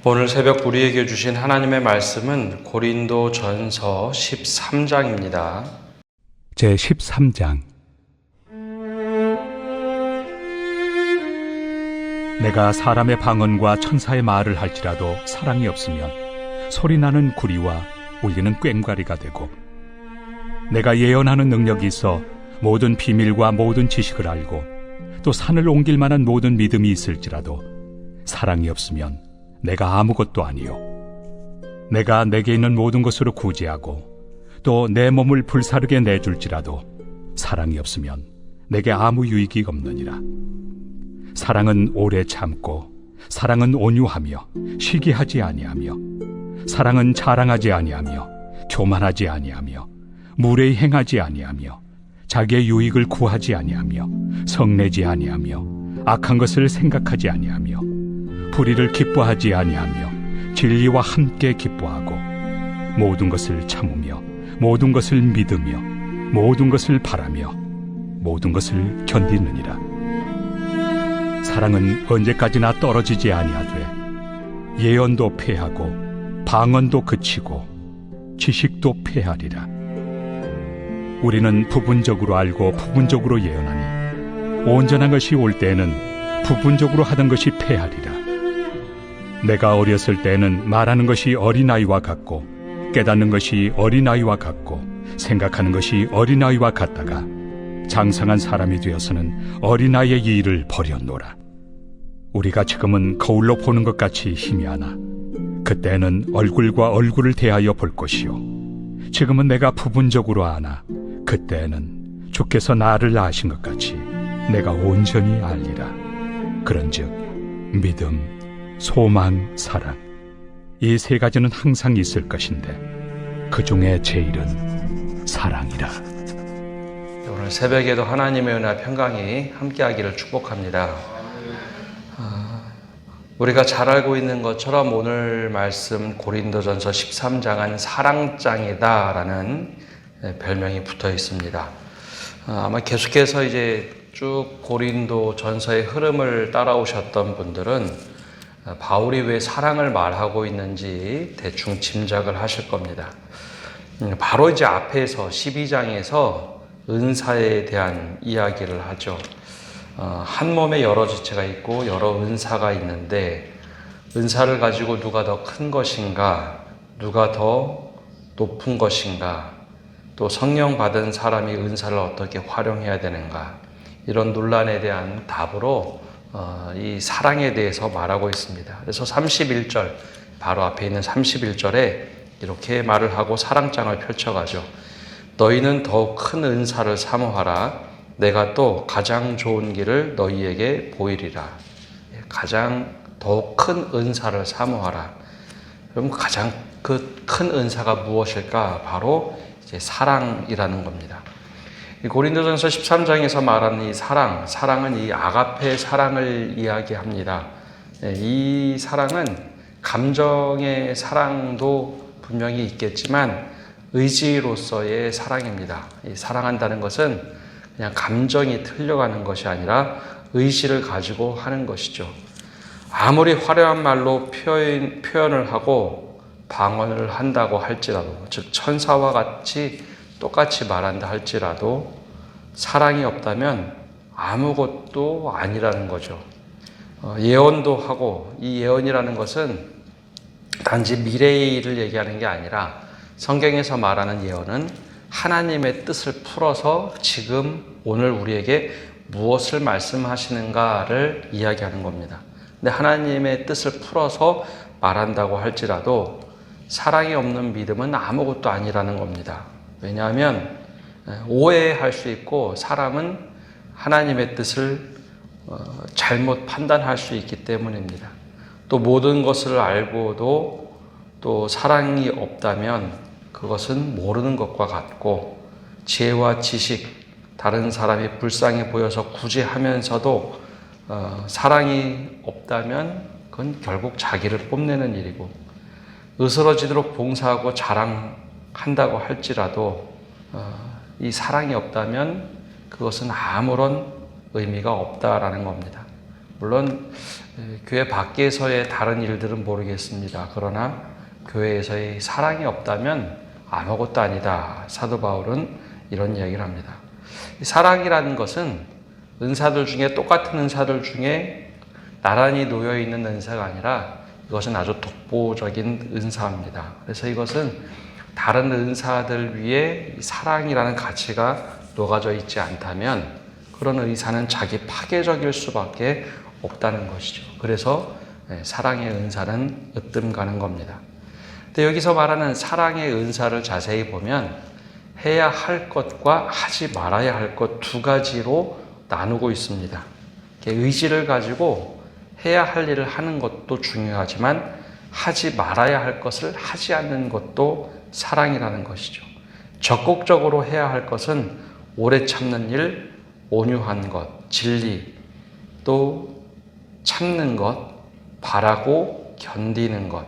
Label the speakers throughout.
Speaker 1: 오늘 새벽 우리에게 주신 하나님의 말씀은 고린도전서 13장입니다.
Speaker 2: 제 13장. 내가 사람의 방언과 천사의 말을 할지라도 사랑이 없으면 소리나는 구리와 울리는 꽹과리가 되고, 내가 예언하는 능력이 있어 모든 비밀과 모든 지식을 알고 또 산을 옮길 만한 모든 믿음이 있을지라도 사랑이 없으면 내가 아무것도 아니요, 내가 내게 있는 모든 것으로 구제하고 또 내 몸을 불사르게 내줄지라도 사랑이 없으면 내게 아무 유익이 없느니라. 사랑은 오래 참고, 사랑은 온유하며 시기하지 아니하며, 사랑은 자랑하지 아니하며 교만하지 아니하며 무례히 행하지 아니하며 자기의 유익을 구하지 아니하며 성내지 아니하며 악한 것을 생각하지 아니하며 불의를 기뻐하지 아니하며 진리와 함께 기뻐하고 모든 것을 참으며 모든 것을 믿으며 모든 것을 바라며 모든 것을 견디느니라. 사랑은 언제까지나 떨어지지 아니하되 예언도 패하고 방언도 그치고 지식도 패하리라. 우리는 부분적으로 알고 부분적으로 예언하니 온전한 것이 올 때에는 부분적으로 하던 것이 패하리라. 내가 어렸을 때에는 말하는 것이 어린아이와 같고 깨닫는 것이 어린아이와 같고 생각하는 것이 어린아이와 같다가 장성한 사람이 되어서는 어린아이의 일을 버렸노라. 우리가 지금은 거울로 보는 것 같이 희미하나 그때는 얼굴과 얼굴을 대하여 볼 것이요, 지금은 내가 부분적으로 아나 그때는 주께서 나를 아신 것 같이 내가 온전히 알리라. 그런즉 믿음, 소망, 사랑, 이 세 가지는 항상 있을 것인데 그 중에 제일은 사랑이라.
Speaker 1: 오늘 새벽에도 하나님의 은혜와 평강이 함께하기를 축복합니다. 우리가 잘 알고 있는 것처럼 오늘 말씀 고린도전서 13장은 사랑장이다라는 별명이 붙어 있습니다. 아마 계속해서 이제 쭉 고린도전서의 흐름을 따라오셨던 분들은 바울이 왜 사랑을 말하고 있는지 대충 짐작을 하실 겁니다. 바로 이제 앞에서 12장에서 은사에 대한 이야기를 하죠. 한 몸에 여러 지체가 있고 여러 은사가 있는데 은사를 가지고 누가 더 큰 것인가, 누가 더 높은 것인가, 또 성령 받은 사람이 은사를 어떻게 활용해야 되는가, 이런 논란에 대한 답으로 이 사랑에 대해서 말하고 있습니다. 그래서 31절, 바로 앞에 있는 31절에 이렇게 말을 하고 사랑장을 펼쳐가죠. 너희는 더욱 큰 은사를 사모하라. 내가 또 가장 좋은 길을 너희에게 보이리라. 가장 더욱 큰 은사를 사모하라. 그럼 가장 그 큰 은사가 무엇일까? 바로 이제 사랑이라는 겁니다. 고린도전서 13장에서 말하는 이 사랑은 이 아가페 사랑을 이야기합니다. 이 사랑은 감정의 사랑도 분명히 있겠지만 의지로서의 사랑입니다. 이 사랑한다는 것은 그냥 감정이 틀려가는 것이 아니라 의지를 가지고 하는 것이죠. 아무리 화려한 말로 표현을 하고 방언을 한다고 할지라도, 즉 천사와 같이 똑같이 말한다 할지라도 사랑이 없다면 아무것도 아니라는 거죠. 예언도 하고, 이 예언이라는 것은 단지 미래의 일을 얘기하는 게 아니라 성경에서 말하는 예언은 하나님의 뜻을 풀어서 지금 오늘 우리에게 무엇을 말씀하시는가를 이야기하는 겁니다. 근데 하나님의 뜻을 풀어서 말한다고 할지라도 사랑이 없는 믿음은 아무것도 아니라는 겁니다. 왜냐하면 오해할 수 있고 사람은 하나님의 뜻을 잘못 판단할 수 있기 때문입니다. 또 모든 것을 알고도 또 사랑이 없다면 그것은 모르는 것과 같고, 지혜와 지식, 다른 사람이 불쌍해 보여서 구제하면서도 사랑이 없다면 그건 결국 자기를 뽐내는 일이고, 으스러지도록 봉사하고 자랑한다고 할지라도 이 사랑이 없다면 그것은 아무런 의미가 없다라는 겁니다. 물론 교회 밖에서의 다른 일들은 모르겠습니다. 그러나 교회에서의 사랑이 없다면 아무것도 아니다. 사도 바울은 이런 이야기를 합니다. 사랑이라는 것은 은사들 중에 똑같은 은사들 중에 나란히 놓여 있는 은사가 아니라 이것은 아주 독보적인 은사입니다. 그래서 이것은 다른 은사들 위에 사랑이라는 가치가 녹아져 있지 않다면 그런 의사는 자기 파괴적일 수밖에 없다는 것이죠. 그래서 사랑의 은사는 으뜸 가는 겁니다. 근데 여기서 말하는 사랑의 은사를 자세히 보면 해야 할 것과 하지 말아야 할 것 두 가지로 나누고 있습니다. 의지를 가지고 해야 할 일을 하는 것도 중요하지만 하지 말아야 할 것을 하지 않는 것도 사랑이라는 것이죠. 적극적으로 해야 할 것은 오래 참는 일, 온유한 것, 진리, 또 참는 것, 바라고 견디는 것.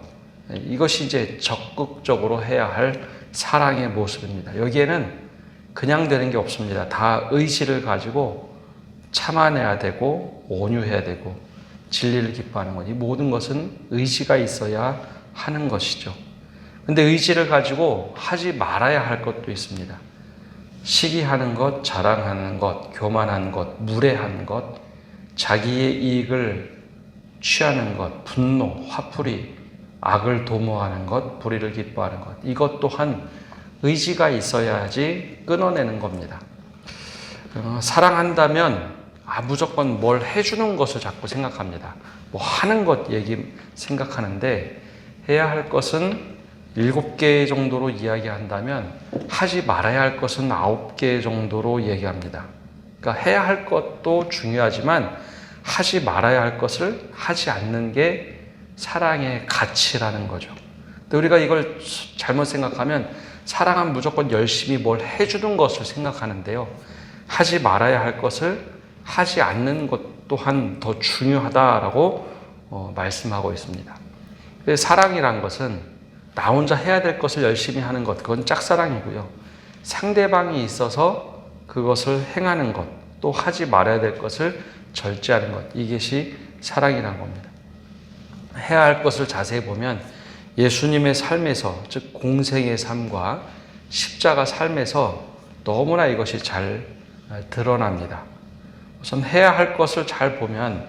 Speaker 1: 이것이 이제 적극적으로 해야 할 사랑의 모습입니다. 여기에는 그냥 되는 게 없습니다. 다 의지를 가지고 참아내야 되고 온유해야 되고 진리를 기뻐하는 것. 이 모든 것은 의지가 있어야 하는 것이죠. 근데 의지를 가지고 하지 말아야 할 것도 있습니다. 시기하는 것, 자랑하는 것, 교만한 것, 무례한 것, 자기의 이익을 취하는 것, 분노, 화풀이, 악을 도모하는 것, 불의를 기뻐하는 것. 이것 또한 의지가 있어야지 끊어내는 겁니다. 사랑한다면 무조건 뭘 해주는 것을 자꾸 생각합니다. 뭐 하는 것 얘기 생각하는데 해야 할 것은 7개 정도로 이야기한다면 하지 말아야 할 것은 9개 정도로 얘기합니다. 그러니까 해야 할 것도 중요하지만 하지 말아야 할 것을 하지 않는 게 사랑의 가치라는 거죠. 근데 우리가 이걸 잘못 생각하면 사랑은 무조건 열심히 뭘 해주는 것을 생각하는데요. 하지 말아야 할 것을 하지 않는 것 또한 더 중요하다라고 말씀하고 있습니다. 사랑이란 것은 나 혼자 해야 될 것을 열심히 하는 것, 그건 짝사랑이고요. 상대방이 있어서 그것을 행하는 것, 또 하지 말아야 될 것을 절제하는 것, 이것이 사랑이라는 겁니다. 해야 할 것을 자세히 보면 예수님의 삶에서, 즉 공생의 삶과 십자가 삶에서 너무나 이것이 잘 드러납니다. 우선 해야 할 것을 잘 보면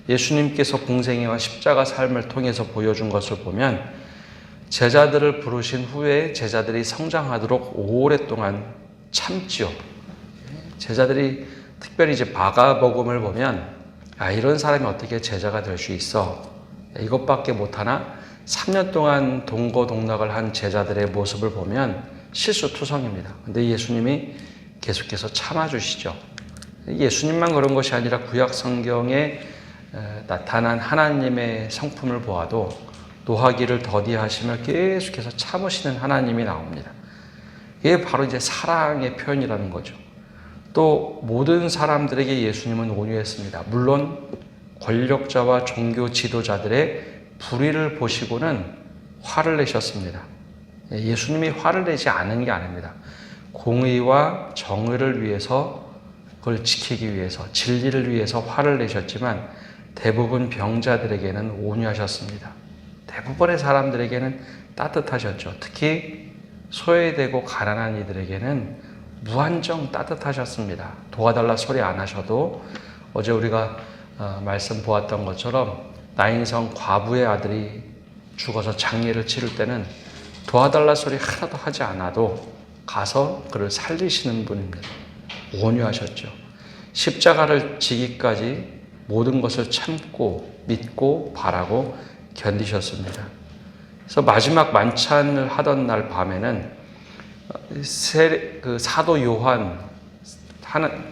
Speaker 1: 예수님께서 공생애와 십자가 삶을 통해서 보여준 것을 보면 제자들을 부르신 후에 제자들이 성장하도록 오랫동안 참지요. 제자들이 특별히 이제 마가복음을 보면 이런 사람이 어떻게 제자가 될 수 있어? 이것밖에 못하나? 3년 동안 동거동락을 한 제자들의 모습을 보면 실수투성입니다. 근데 예수님이 계속해서 참아주시죠. 예수님만 그런 것이 아니라 구약 성경에 나타난 하나님의 성품을 보아도 노하기를 더디하시며 계속해서 참으시는 하나님이 나옵니다. 이게 바로 이제 사랑의 표현이라는 거죠. 또 모든 사람들에게 예수님은 온유했습니다. 물론 권력자와 종교 지도자들의 불의를 보시고는 화를 내셨습니다. 예수님이 화를 내지 않은 게 아닙니다. 공의와 정의를 위해서 그걸 지키기 위해서 진리를 위해서 화를 내셨지만 대부분 병자들에게는 온유하셨습니다. 대부분의 사람들에게는 따뜻하셨죠. 특히 소외되고 가난한 이들에게는 무한정 따뜻하셨습니다. 도와달라 소리 안 하셔도 어제 우리가 말씀 보았던 것처럼 나인성 과부의 아들이 죽어서 장례를 치를 때는 도와달라 소리 하나도 하지 않아도 가서 그를 살리시는 분입니다. 온유하셨죠. 십자가를 지기까지 모든 것을 참고 믿고 바라고 견디셨습니다. 그래서 마지막 만찬을 하던 날 밤에는 사도 요한,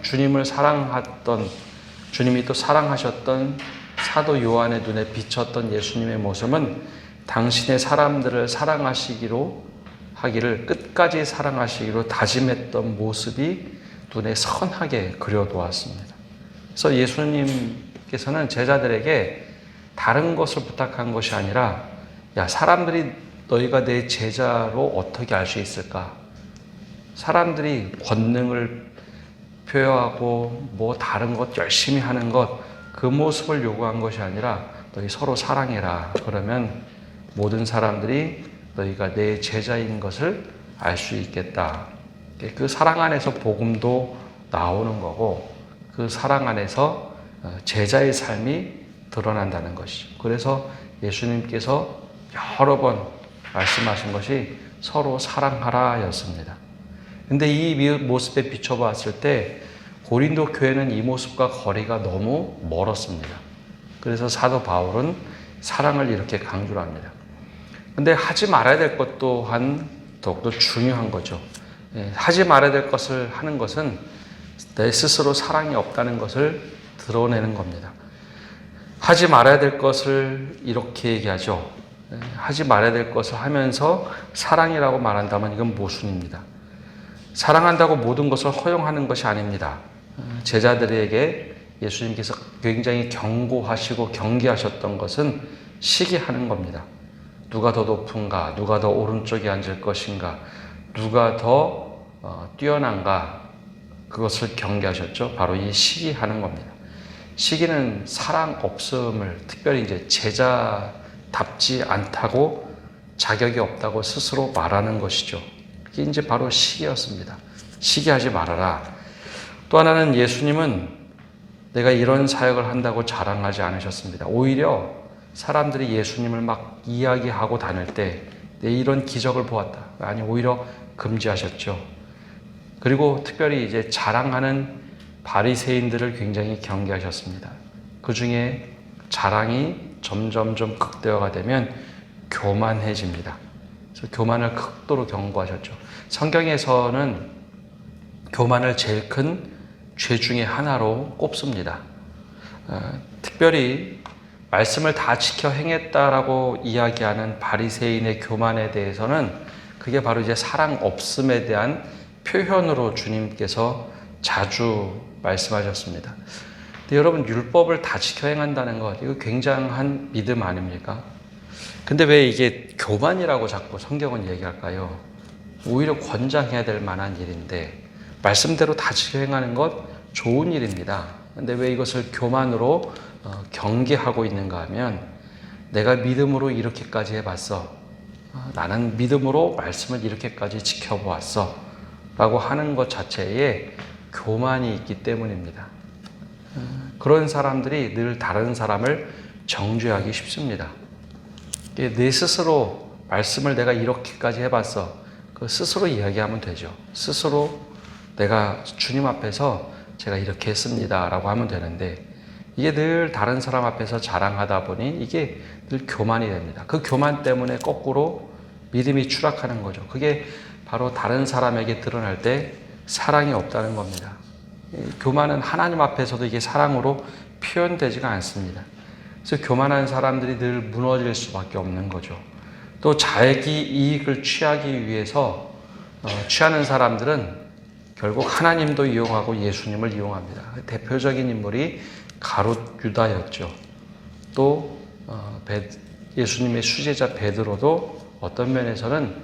Speaker 1: 주님을 사랑했던, 주님이 또 사랑하셨던 사도 요한의 눈에 비쳤던 예수님의 모습은 당신의 사람들을 사랑하시기로 하기를 끝까지 사랑하시기로 다짐했던 모습이 눈에 선하게 그려놓았습니다. 그래서 예수님께서는 제자들에게 다른 것을 부탁한 것이 아니라 사람들이 너희가 내 제자로 어떻게 알 수 있을까? 사람들이 권능을 표현하고 뭐 다른 것 열심히 하는 것 그 모습을 요구한 것이 아니라 너희 서로 사랑해라. 그러면 모든 사람들이 너희가 내 제자인 것을 알 수 있겠다. 그 사랑 안에서 복음도 나오는 거고 그 사랑 안에서 제자의 삶이 드러난다는 것이죠. 그래서 예수님께서 여러 번 말씀하신 것이 서로 사랑하라 였습니다. 근데 이 모습에 비춰봤을 때 고린도 교회는 이 모습과 거리가 너무 멀었습니다. 그래서 사도 바울은 사랑을 이렇게 강조를 합니다. 근데 하지 말아야 될 것 또한 더욱더 중요한 거죠. 하지 말아야 될 것을 하는 것은 내 스스로 사랑이 없다는 것을 드러내는 겁니다. 하지 말아야 될 것을 이렇게 얘기하죠. 하지 말아야 될 것을 하면서 사랑이라고 말한다면 이건 모순입니다. 사랑한다고 모든 것을 허용하는 것이 아닙니다. 제자들에게 예수님께서 굉장히 경고하시고 경계하셨던 것은 시기하는 겁니다. 누가 더 높은가, 누가 더 오른쪽에 앉을 것인가, 누가 더 뛰어난가, 그것을 경계하셨죠. 바로 이 시기하는 겁니다. 시기는 사랑 없음을, 특별히 이제 제자답지 않다고, 자격이 없다고 스스로 말하는 것이죠. 그게 이제 바로 시기였습니다. 시기하지 말아라. 또 하나는 예수님은 내가 이런 사역을 한다고 자랑하지 않으셨습니다. 오히려 사람들이 예수님을 막 이야기하고 다닐 때 내 이런 기적을 보았다. 아니, 오히려 금지하셨죠. 그리고 특별히 이제 자랑하는 바리새인들을 굉장히 경계하셨습니다. 그 중에 자랑이 점점점 극대화가 되면 교만해집니다. 그래서 교만을 극도로 경고하셨죠. 성경에서는 교만을 제일 큰 죄 중에 하나로 꼽습니다. 특별히 말씀을 다 지켜 행했다라고 이야기하는 바리새인의 교만에 대해서는 그게 바로 이제 사랑 없음에 대한 표현으로 주님께서 자주 말씀하셨습니다. 근데 여러분, 율법을 다 지켜 행한다는 것, 이거 굉장한 믿음 아닙니까? 근데 왜 이게 교만이라고 자꾸 성경은 얘기할까요? 오히려 권장해야 될 만한 일인데, 말씀대로 다 지켜 행하는 것 좋은 일입니다. 근데 왜 이것을 교만으로 경계하고 있는가 하면, 내가 믿음으로 이렇게까지 해봤어. 나는 믿음으로 말씀을 이렇게까지 지켜보았어. 라고 하는 것 자체에 교만이 있기 때문입니다. 그런 사람들이 늘 다른 사람을 정죄하기 쉽습니다. 내 스스로 말씀을 내가 이렇게까지 해봤어. 그 스스로 이야기하면 되죠. 스스로 내가 주님 앞에서 제가 이렇게 했습니다. 라고 하면 되는데, 이게 늘 다른 사람 앞에서 자랑하다 보니 이게 늘 교만이 됩니다. 그 교만 때문에 거꾸로 믿음이 추락하는 거죠. 그게 바로 다른 사람에게 드러날 때 사랑이 없다는 겁니다. 교만은 하나님 앞에서도 이게 사랑으로 표현되지가 않습니다. 그래서 교만한 사람들이 늘 무너질 수밖에 없는 거죠. 또 자기 이익을 취하기 위해서 취하는 사람들은 결국 하나님도 이용하고 예수님을 이용합니다. 대표적인 인물이 가룟 유다였죠. 또 예수님의 수제자 베드로도 어떤 면에서는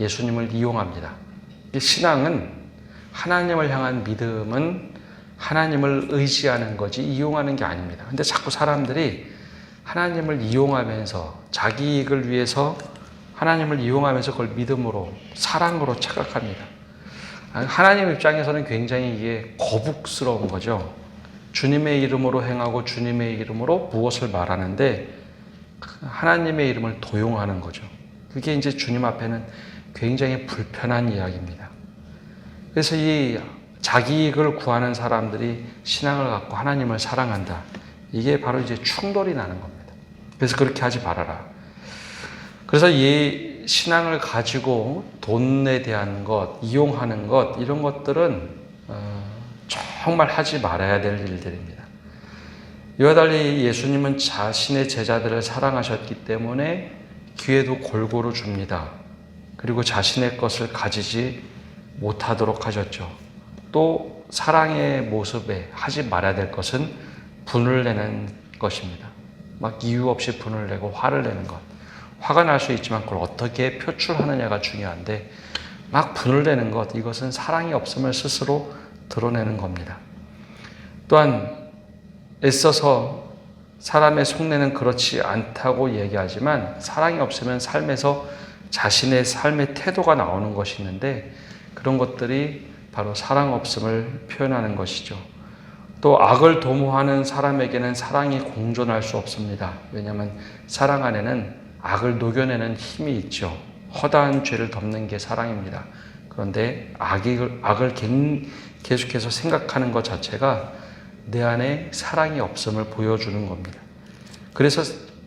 Speaker 1: 예수님을 이용합니다. 신앙은, 하나님을 향한 믿음은 하나님을 의지하는 거지 이용하는 게 아닙니다. 근데 자꾸 사람들이 하나님을 이용하면서, 자기 이익을 위해서 하나님을 이용하면서 그걸 믿음으로, 사랑으로 착각합니다. 하나님 입장에서는 굉장히 이게 거북스러운 거죠. 주님의 이름으로 행하고 주님의 이름으로 무엇을 말하는데 하나님의 이름을 도용하는 거죠. 그게 이제 주님 앞에는 굉장히 불편한 이야기입니다. 그래서 이 자기 이익을 구하는 사람들이 신앙을 갖고 하나님을 사랑한다. 이게 바로 이제 충돌이 나는 겁니다. 그래서 그렇게 하지 말아라. 그래서 이 신앙을 가지고 돈에 대한 것, 이용하는 것, 이런 것들은 정말 하지 말아야 될 일들입니다. 이와 달리 예수님은 자신의 제자들을 사랑하셨기 때문에 기회도 골고루 줍니다. 그리고 자신의 것을 가지지 못하도록 하셨죠. 또 사랑의 모습에 하지 말아야 될 것은 분을 내는 것입니다. 막 이유 없이 분을 내고 화를 내는 것. 화가 날 수 있지만 그걸 어떻게 표출하느냐가 중요한데, 막 분을 내는 것, 이것은 사랑이 없음을 스스로 드러내는 겁니다. 또한 애써서 사람의 속내는 그렇지 않다고 얘기하지만 사랑이 없으면 삶에서 자신의 삶의 태도가 나오는 것이 있는데 그런 것들이 바로 사랑 없음을 표현하는 것이죠. 또 악을 도모하는 사람에게는 사랑이 공존할 수 없습니다. 왜냐하면 사랑 안에는 악을 녹여내는 힘이 있죠. 허다한 죄를 덮는 게 사랑입니다. 그런데 악을 계속해서 생각하는 것 자체가 내 안에 사랑이 없음을 보여주는 겁니다. 그래서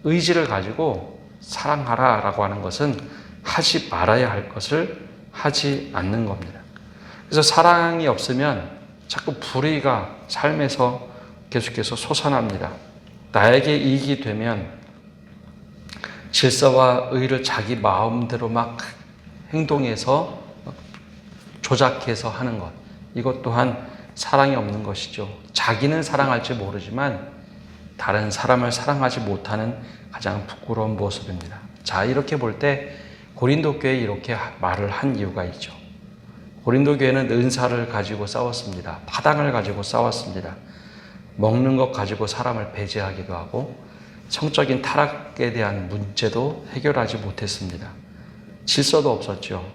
Speaker 1: 의지를 가지고 사랑하라 라고 하는 것은 하지 말아야 할 것을 하지 않는 겁니다. 그래서 사랑이 없으면 자꾸 불의가 삶에서 계속해서 솟아납니다. 나에게 이익이 되면 질서와 의를 자기 마음대로 막 행동해서 조작해서 하는 것. 이것 또한 사랑이 없는 것이죠. 자기는 사랑할지 모르지만 다른 사람을 사랑하지 못하는 가장 부끄러운 모습입니다. 자, 이렇게 볼 때 고린도 교회에 이렇게 말을 한 이유가 있죠. 고린도 교회는 은사를 가지고 싸웠습니다. 파당을 가지고 싸웠습니다. 먹는 것 가지고 사람을 배제하기도 하고 성적인 타락에 대한 문제도 해결하지 못했습니다. 질서도 없었죠.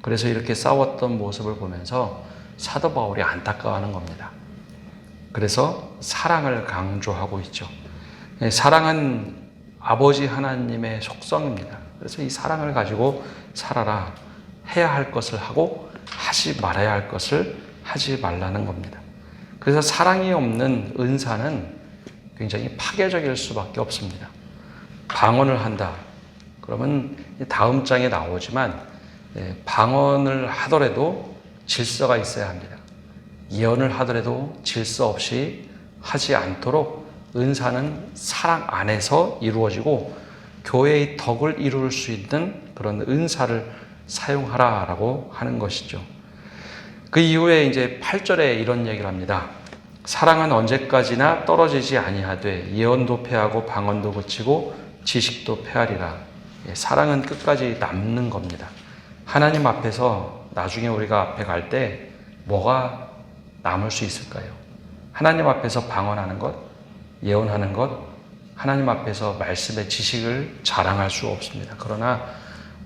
Speaker 1: 그래서 이렇게 싸웠던 모습을 보면서 사도 바울이 안타까워하는 겁니다. 그래서 사랑을 강조하고 있죠. 사랑은 아버지 하나님의 속성입니다. 그래서 이 사랑을 가지고 살아라. 해야 할 것을 하고 하지 말아야 할 것을 하지 말라는 겁니다. 그래서 사랑이 없는 은사는 굉장히 파괴적일 수밖에 없습니다. 방언을 한다. 그러면 다음 장에 나오지만 방언을 하더라도 질서가 있어야 합니다. 예언을 하더라도 질서 없이 하지 않도록 은사는 사랑 안에서 이루어지고 교회의 덕을 이룰 수 있는 그런 은사를 사용하라라고 하는 것이죠. 그 이후에 이제 8절에 이런 얘기를 합니다. 사랑은 언제까지나 떨어지지 아니하되 예언도 패하고 방언도 그치고 지식도 패하리라. 사랑은 끝까지 남는 겁니다. 하나님 앞에서 나중에 우리가 앞에 갈 때 뭐가 남을 수 있을까요? 하나님 앞에서 방언하는 것, 예언하는 것, 하나님 앞에서 말씀의 지식을 자랑할 수 없습니다. 그러나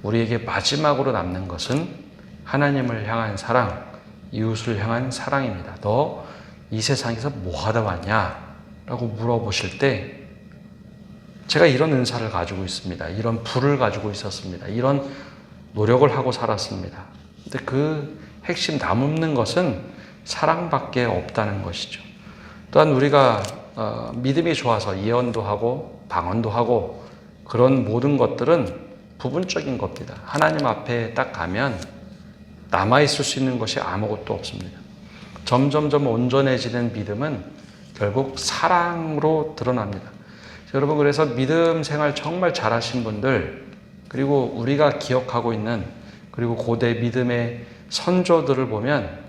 Speaker 1: 우리에게 마지막으로 남는 것은 하나님을 향한 사랑, 이웃을 향한 사랑입니다. 너 이 세상에서 뭐 하다 왔냐? 라고 물어보실 때 제가 이런 은사를 가지고 있습니다. 이런 불을 가지고 있었습니다. 이런 노력을 하고 살았습니다. 근데 그 핵심 남는 것은 사랑밖에 없다는 것이죠. 또한 우리가 믿음이 좋아서 예언도 하고 방언도 하고 그런 모든 것들은 부분적인 겁니다. 하나님 앞에 딱 가면 남아있을 수 있는 것이 아무것도 없습니다. 점점점 온전해지는 믿음은 결국 사랑으로 드러납니다. 여러분, 그래서 믿음 생활 정말 잘하신 분들, 그리고 우리가 기억하고 있는, 그리고 고대 믿음의 선조들을 보면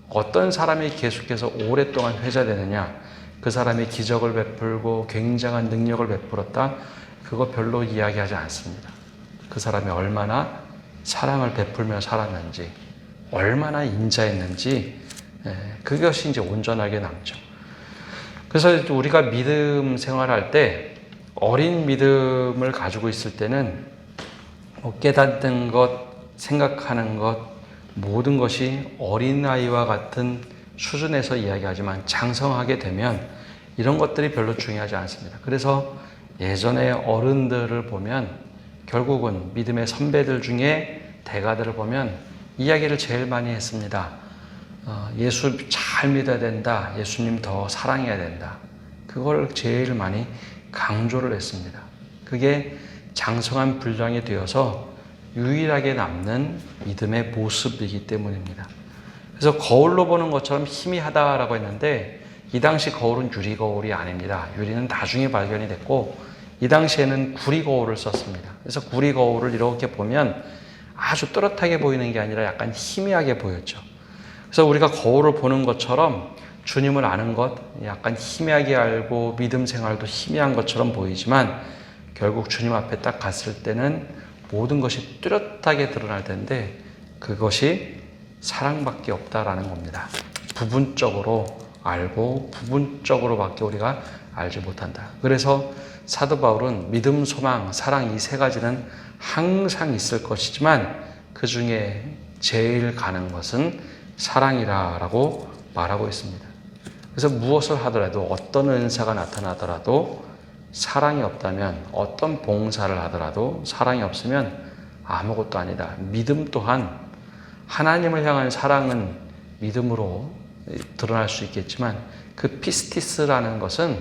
Speaker 1: 어떤 사람이 계속해서 오랫동안 회자되느냐, 그 사람이 기적을 베풀고 굉장한 능력을 베풀었다, 그거 별로 이야기하지 않습니다. 그 사람이 얼마나 사랑을 베풀며 살았는지, 얼마나 인자했는지, 그것이 이제 온전하게 남죠. 그래서 우리가 믿음 생활할 때 어린 믿음을 가지고 있을 때는 깨닫는 것, 생각하는 것, 모든 것이 어린아이와 같은 수준에서 이야기하지만 장성하게 되면 이런 것들이 별로 중요하지 않습니다. 그래서 예전에 어른들을 보면 결국은 믿음의 선배들 중에 대가들을 보면 이야기를 제일 많이 했습니다. 예수 잘 믿어야 된다. 예수님 더 사랑해야 된다. 그걸 제일 많이 강조를 했습니다. 그게 장성한 분량이 되어서 유일하게 남는 믿음의 모습이기 때문입니다. 그래서 거울로 보는 것처럼 희미하다라고 했는데 이 당시 거울은 유리 거울이 아닙니다. 유리는 나중에 발견이 됐고 이 당시에는 구리 거울을 썼습니다. 그래서 구리 거울을 이렇게 보면 아주 또렷하게 보이는 게 아니라 약간 희미하게 보였죠. 그래서 우리가 거울을 보는 것처럼 주님을 아는 것, 약간 희미하게 알고 믿음 생활도 희미한 것처럼 보이지만 결국 주님 앞에 딱 갔을 때는 모든 것이 뚜렷하게 드러날 텐데 그것이 사랑밖에 없다라는 겁니다. 부분적으로 알고 부분적으로밖에 우리가 알지 못한다. 그래서 사도 바울은 믿음, 소망, 사랑 이 세 가지는 항상 있을 것이지만 그 중에 제일 가는 것은 사랑이라고 말하고 있습니다. 그래서 무엇을 하더라도 어떤 은사가 나타나더라도 사랑이 없다면, 어떤 봉사를 하더라도 사랑이 없으면 아무것도 아니다. 믿음 또한 하나님을 향한 사랑은 믿음으로 드러날 수 있겠지만 그 피스티스라는 것은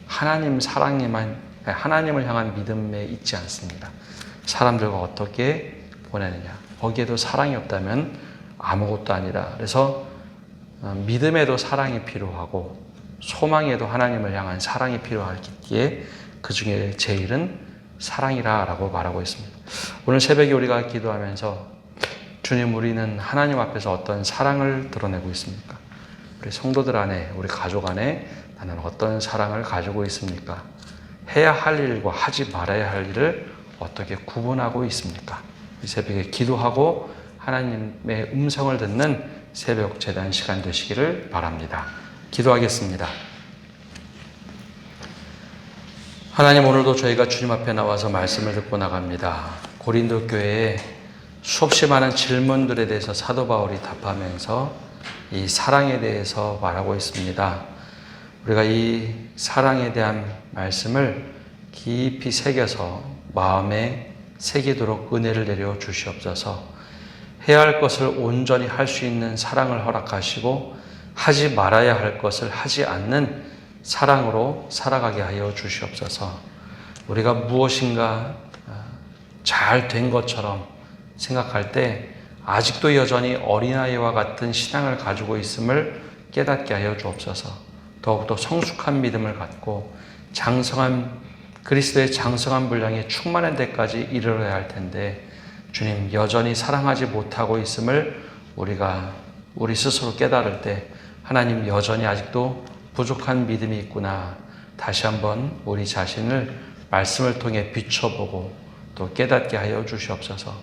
Speaker 1: 하나님을 향한 믿음에 있지 않습니다. 사람들과 어떻게 보내느냐. 거기에도 사랑이 없다면 아무것도 아니다. 그래서 믿음에도 사랑이 필요하고 소망에도 하나님을 향한 사랑이 필요하기에 그 중에 제일은 사랑이라고 말하고 있습니다. 오늘 새벽에 우리가 기도하면서 주님, 우리는 하나님 앞에서 어떤 사랑을 드러내고 있습니까? 우리 성도들 안에, 우리 가족 안에 나는 어떤 사랑을 가지고 있습니까? 해야 할 일과 하지 말아야 할 일을 어떻게 구분하고 있습니까? 이 새벽에 기도하고 하나님의 음성을 듣는 새벽 제단 시간 되시기를 바랍니다. 기도하겠습니다. 하나님, 오늘도 저희가 주님 앞에 나와서 말씀을 듣고 나갑니다. 고린도 교회에 수없이 많은 질문들에 대해서 사도 바울이 답하면서 이 사랑에 대해서 말하고 있습니다. 우리가 이 사랑에 대한 말씀을 깊이 새겨서 마음에 새기도록 은혜를 내려 주시옵소서. 해야 할 것을 온전히 할 수 있는 사랑을 허락하시고 하지 말아야 할 것을 하지 않는 사랑으로 살아가게 하여 주시옵소서. 우리가 무엇인가 잘 된 것처럼 생각할 때 아직도 여전히 어린아이와 같은 신앙을 가지고 있음을 깨닫게 하여 주옵소서. 더욱더 성숙한 믿음을 갖고 그리스도의 장성한 분량에 충만한 데까지 이르러야 할 텐데 주님, 여전히 사랑하지 못하고 있음을 우리 스스로 깨달을 때 하나님, 여전히 아직도 부족한 믿음이 있구나. 다시 한번 우리 자신을 말씀을 통해 비춰보고 또 깨닫게 하여 주시옵소서.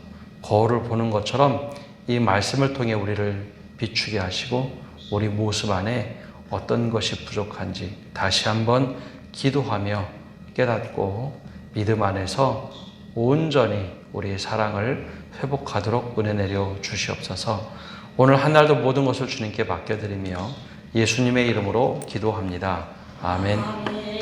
Speaker 1: 거울을 보는 것처럼 이 말씀을 통해 우리를 비추게 하시고 우리 모습 안에 어떤 것이 부족한지 다시 한번 기도하며 깨닫고 믿음 안에서 온전히 우리의 사랑을 회복하도록 은혜 내려 주시옵소서. 오늘 한 날도 모든 것을 주님께 맡겨드리며 예수님의 이름으로 기도합니다. 아멘.